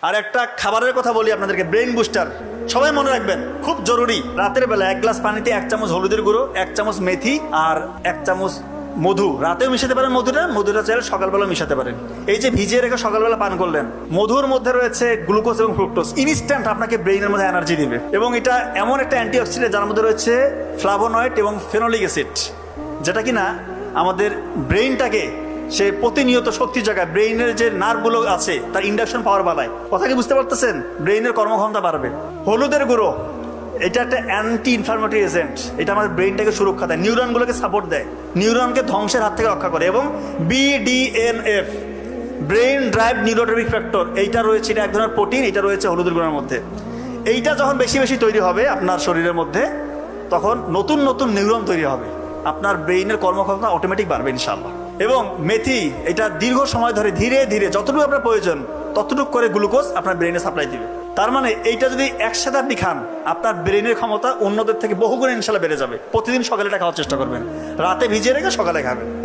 আর একটা খাবারের কথা বলি আপনাদেরকে, ব্রেইন বুস্টার। সবাই মনে রাখবেন, খুব জরুরি, রাতের বেলা 1 গ্লাস পানিতে 1 চামচ হলুদের গুঁড়ো, 1 চামচ মেথি আর 1 চামচ মধু। রাতেও মিশাতে পারেন মধুটা চাইলে সকালবেলা মিশাতে পারেন। এই যে ভিজিয়ে রেখে সকালবেলা পান করলেন, মধুর মধ্যে রয়েছে গ্লুকোজ এবং ফ্রুক্টোজ, ইনস্ট্যান্ট আপনাকে ব্রেইনের মধ্যে এনার্জি দিবে। এবং এটা এমন একটা অ্যান্টিঅক্সিডেন্ট যার মধ্যে রয়েছে ফ্লাভোনয়েড এবং ফেনোলিক অ্যাসিড, যেটা কিনা আমাদের ব্রেইনটাকে সে প্রতিনিয়ত শক্তি জায়গায়, ব্রেইনের যে নার্ভগুলো আছে তার ইন্ডাকশন পাওয়ার বাড়ায়। কথা কি বুঝতে পারতেছেন? ব্রেইনের কর্মক্ষমতা বাড়বে। হলুদের গুঁড়ো এটা একটা অ্যান্টি ইনফ্লামেটরি এজেন্ট, এটা আমাদের ব্রেইনটাকে সুরক্ষা দেয়, নিউরনগুলোকে সাপোর্ট দেয়, নিউরনকে ধ্বংসের হাত থেকে রক্ষা করে। এবং BDNF, brain drive neurotrophic factor, এইটা রয়েছে, এটা এক ধরনের প্রোটিন, এটা রয়েছে হলুদের গুঁড়োর মধ্যে। এইটা যখন বেশি বেশি তৈরি হবে আপনার শরীরের মধ্যে, তখন নতুন নতুন নিউরন তৈরি হবে, আপনার ব্রেইনের কর্মক্ষমতা অটোমেটিক বাড়বে ইনশাআল্লাহ। এবং মেথি, এটা দীর্ঘ সময় ধরে ধীরে ধীরে যতটুকু আপনার প্রয়োজন ততটুকু করে গ্লুকোজ আপনার ব্রেইনে সাপ্লাই দিবে। তার মানে এইটা যদি একসাথে আপনি খান, আপনার ব্রেইনের ক্ষমতা অন্যদের থেকে বহুগুণে ইনশাআল্লাহ বেড়ে যাবে। প্রতিদিন সকালে এটা খাওয়ার চেষ্টা করবেন, রাতে ভিজিয়ে রেখে সকালে খাবেন।